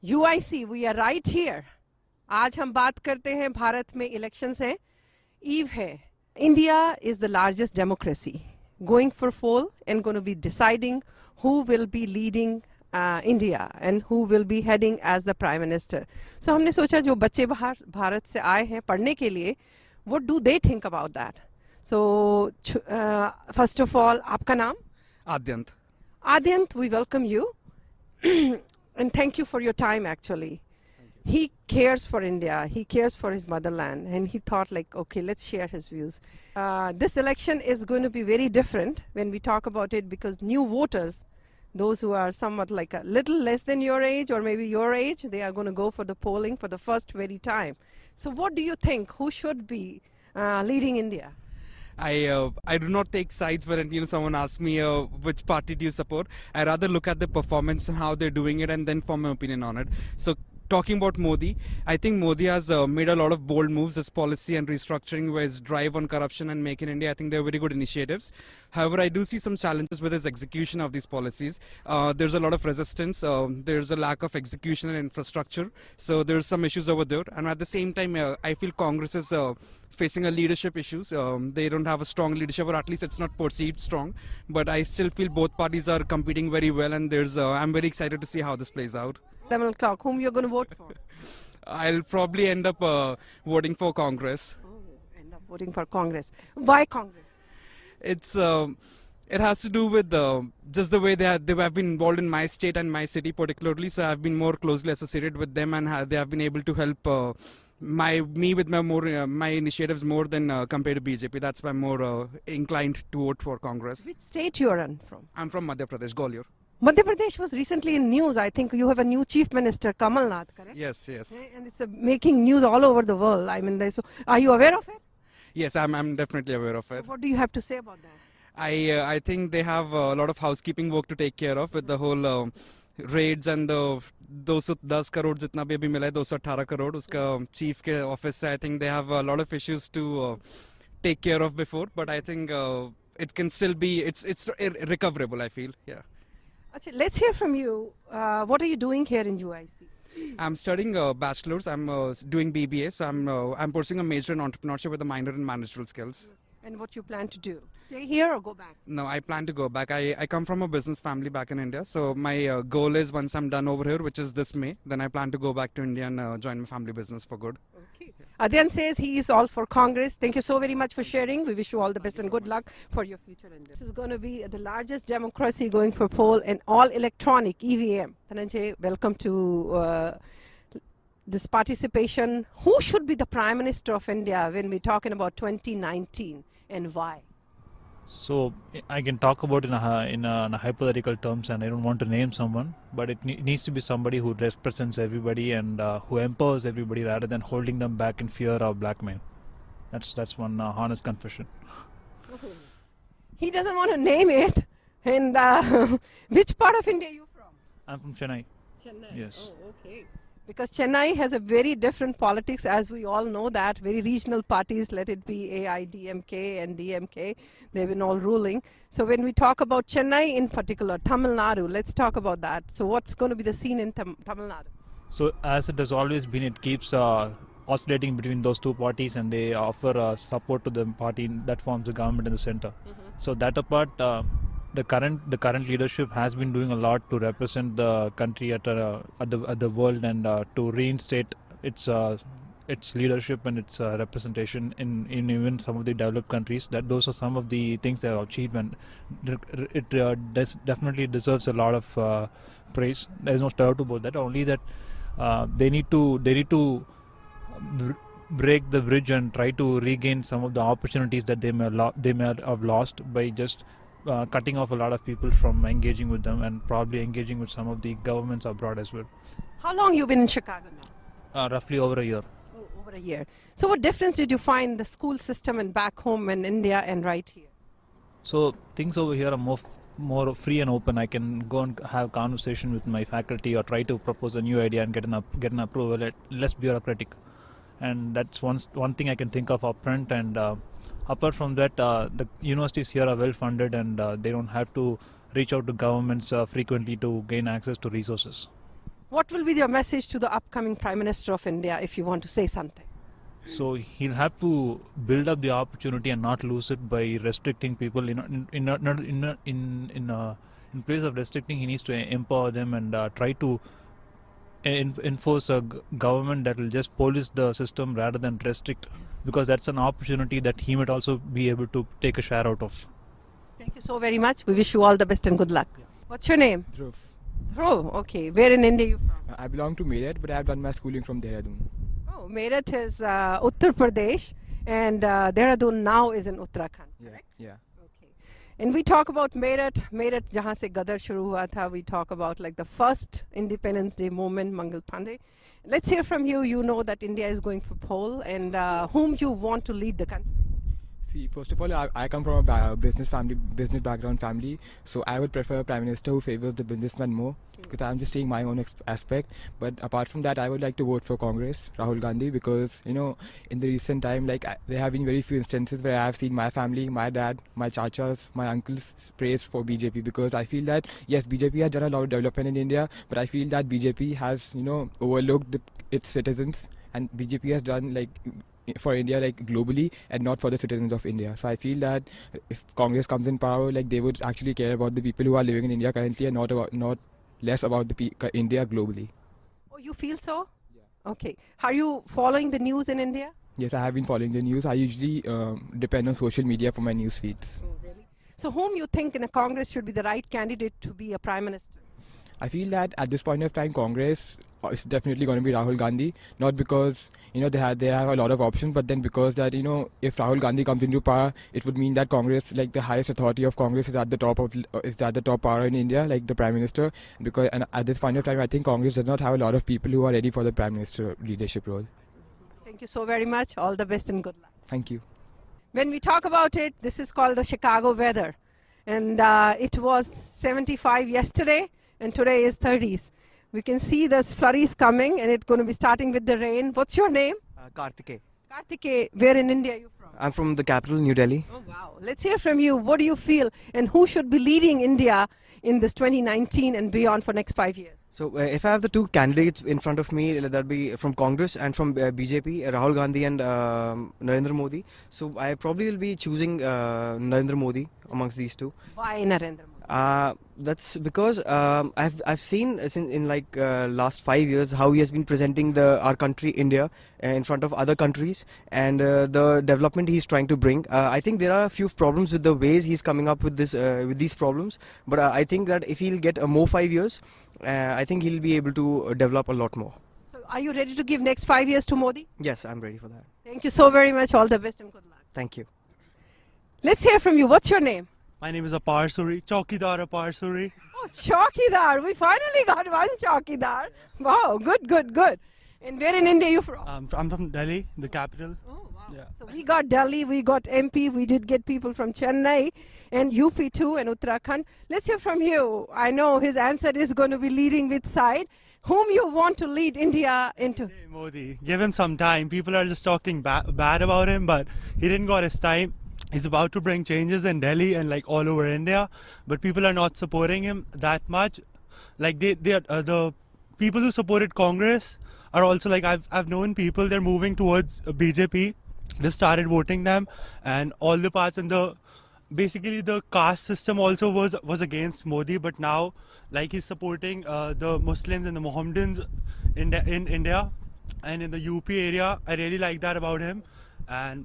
UIC, we are right here. आज हम बात करते हैं भारत में इलेक्शंस हैं, ईव है. India is the largest democracy, going for poll and going to be deciding who will be leading India and who will be heading as the Prime Minister. So हमने सोचा जो बच्चे बाहर भारत से आए हैं पढ़ने के लिए, what do they think about that? So first of all, आपका नाम? Adyant. Adyant, we welcome you. And thank you for your time, actually. He cares for India, he cares for his motherland, and he thought like, okay, let's share his views. This election is going to be very different when we talk about it, because new voters, those who are somewhat like a little less than your age or maybe your age, they are going to go for the polling for the first very time. So what do you think, who should be leading India? I do not take sides when someone asks me which party do you support. I rather look at the performance and how they're doing it and then form my opinion on it. So talking about Modi, I think Modi has made a lot of bold moves. His policy and restructuring, his drive on corruption and Make in India, I think they're very good initiatives. However, I do see some challenges with his execution of these policies. There's a lot of resistance. There's a lack of execution and infrastructure. So there's some issues over there. And at the same time, I feel Congress is facing a leadership issues. They don't have a strong leadership, or at least it's not perceived strong. But I still feel both parties are competing very well, and I'm very excited to see how this plays out. 11 o'clock, whom you're going to vote for? I'll probably end up voting for Congress. Oh, end up voting for Congress. Why Congress? It has to do with just the way they have been involved in my state and my city particularly. So I've been more closely associated with them, and they have been able to help my initiatives more than compared to BJP. That's why I'm more inclined to vote for Congress. Which state you are from? I'm from Madhya Pradesh, Gwalior. Madhya Pradesh was recently in news. I think you have a new chief minister, Kamal Nath, correct? Yes. And it's making news all over the world. I mean, so are you aware of it? Yes, I'm definitely aware of it. So what do you have to say about that? I think they have a lot of housekeeping work to take care of with the whole raids and the 210 crore jitna bhi abhi mila hai, 218 crore uska chief ke office se. I think they have a lot of issues to take care of before, but I think it can still be, it's recoverable, I feel. Yeah. Achha, let's hear from you. What are you doing here in UIC? I'm studying bachelor's. I'm doing BBA, so I'm pursuing a major in entrepreneurship with a minor in managerial skills. And what you plan to do? Stay here or go back? No, I plan to go back. I come from a business family back in India, so my goal is once I'm done over here, which is this May, then I plan to go back to India and join my family business for good. Okay. Adyan says he is all for Congress. Thank you so very much for sharing. We wish you all the best and good luck for your future endeavors. This is going to be the largest democracy going for poll and all electronic EVM. Dhananjay, welcome to this participation. Who should be the Prime Minister of India when we're talking about 2019 and why? So I can talk about in a hypothetical terms, and I don't want to name someone, but it needs to be somebody who represents everybody and who empowers everybody rather than holding them back in fear or blackmail. That's one honest confession. He doesn't want to name it. And which part of India are you from? I'm from Chennai. Chennai. Yes. Oh, okay. Because Chennai has a very different politics, as we all know that, very regional parties, let it be AIDMK and DMK, they've been all ruling. So when we talk about Chennai in particular, Tamil Nadu, let's talk about that. So what's going to be the scene in Tamil Nadu? So as it has always been, it keeps oscillating between those two parties, and they offer support to the party that forms the government in the center. So that apart, the current leadership has been doing a lot to represent the country at the world and to reinstate its leadership and its representation in even some of the developed countries. That those are some of the things they have achieved, and it definitely deserves a lot of praise. There is no doubt about that. Only that they need to break the bridge and try to regain some of the opportunities that they may have lost by just cutting off a lot of people from engaging with them, and probably engaging with some of the governments abroad as well. How long you been in Chicago now? Roughly over a year. Oh, over a year. So what difference did you find in the school system and back home in India and right here? So things over here are more free and open. I can go and have conversation with my faculty or try to propose a new idea and get an approval. Less bureaucratic, and that's one thing I can think of upfront. And apart from that, the universities here are well funded, and they don't have to reach out to governments frequently to gain access to resources. What will be your message to the upcoming Prime Minister of India if you want to say something? So he'll have to build up the opportunity and not lose it by restricting people. In place of restricting, he needs to empower them and try to enforce a government that will just police the system rather than restrict, because that's an opportunity that he might also be able to take a share out of. Thank you so very much. We wish you all the best and good luck. What's your name? Dhruv. Oh, okay. Where in India are you from? I belong to Meerut, but I have done my schooling from Dehradun. Oh, Meerut is Uttar Pradesh, and Dehradun now is in Uttarakhand. Correct? Yeah. Okay. And we talk about Meerut, jahan se Gadar shuru hua tha. We talk about like the first Independence Day movement, Mangal Pandey. Let's hear from you. You know that India is going for poll, and whom you want to lead the country. See, first of all, I come from a business background family, so I would prefer a prime minister who favors the businessman more, because I'm just seeing my own aspect. But apart from that, I would like to vote for Congress, Rahul Gandhi, because in the recent time, there have been very few instances where I have seen my family, my dad, my chachas, my uncles praise for BJP, because I feel that yes, BJP has done a lot of development in India, but I feel that BJP has overlooked its citizens, and BJP has done for India globally and not for the citizens of India. So I feel that if Congress comes in power, they would actually care about the people who are living in India currently and not less about the India globally. Oh, you feel so? Yeah. Okay. Are you following the news in India? Yes, I have been following the news. I usually depend on social media for my news feeds. Oh, really? So whom you think in a Congress should be the right candidate to be a Prime Minister? I feel that at this point of time, Congress is definitely going to be Rahul Gandhi. Not because they have a lot of options, but then because that if Rahul Gandhi comes into power, it would mean that Congress, the highest authority of Congress, is at the top power in India, the Prime Minister. And at this point of time, I think Congress does not have a lot of people who are ready for the Prime Minister leadership role. Thank you so very much. All the best and good luck. Thank you. When we talk about it, this is called the Chicago weather, and it was 75 yesterday. And today is 30s. We can see there's flurries coming, and it's going to be starting with the rain. What's your name? Karthike. Karthike, where in India are you from? I'm from the capital, New Delhi. Oh, wow. Let's hear from you. What do you feel, and who should be leading India in this 2019 and beyond for next 5 years? So if I have the two candidates in front of me, that'll be from Congress and from BJP, Rahul Gandhi and Narendra Modi. So I probably will be choosing Narendra Modi amongst these two. Why Narendra Modi? That's because I've seen in last 5 years how he has been presenting our country India in front of other countries, and the development he's trying to bring. I think there are a few problems with the ways he's coming up with these problems, but I think that if he'll get more 5 years, I think he'll be able to develop a lot more. So are you ready to give next 5 years to Modi? Yes, I'm ready for that. Thank you so very much. All the best and good luck. Thank you. Let's hear from you. What's your name? My name is Apar Suri, Chaukidar Apar Suri. Oh, Chaukidar. We finally got one Chaukidar. Wow, good, good, good. And where in India are you from? I'm from Delhi, the capital. Oh, wow. Yeah. So we got Delhi, we got MP, we did get people from Chennai and UP too and Uttarakhand. Let's hear from you. I know his answer is going to be leading with side. Whom you want to lead India into? Hey, Modi, give him some time. People are just talking bad about him, but he didn't got his time. He's about to bring changes in Delhi and all over India, but people are not supporting him that much. The people who supported Congress are also I've known people, they're moving towards BJP. They started voting them, and all the parts and basically the caste system also was against Modi, but now he's supporting the Muslims and the Mohammedans in India and in the UP area. I really like that about him, and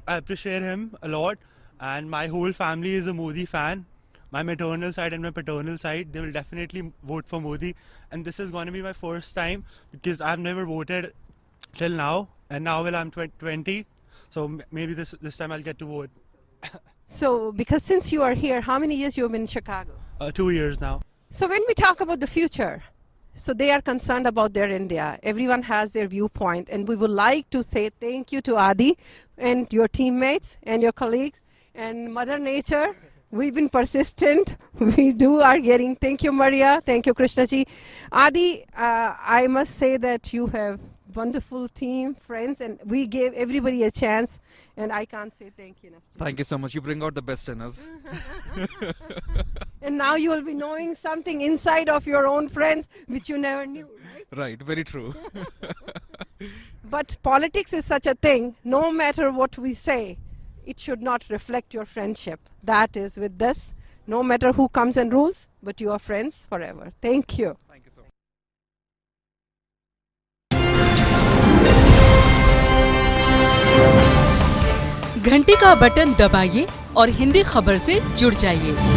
I appreciate him a lot, and my whole family is a Modi fan. My maternal side and my paternal side, they will definitely vote for Modi, and this is going to be my first time because I've never voted till now, and now I'm 20, so maybe this time I'll get to vote. So, because since you are here, how many years you have been in Chicago? 2 years now. So when we talk about the future, so they are concerned about their India. Everyone has their viewpoint, and we would like to say thank you to Adi and your teammates and your colleagues and Mother Nature. We've been persistent. We are getting. Thank you, Maria. Thank you, Krishnaji. Adi, I must say that you have wonderful team, friends, and we gave everybody a chance, and I can't say thank you enough. Thank you so much. You bring out the best in us. And now you will be knowing something inside of your own friends which you never knew, right? Right, very true. But politics is such a thing, no matter what we say, it should not reflect your friendship. That is with this, no matter who comes and rules, but you are friends forever. Thank you. Thank you so much. घंटी का button दबाइए और हिंदी खबर से जुड़ जाइए।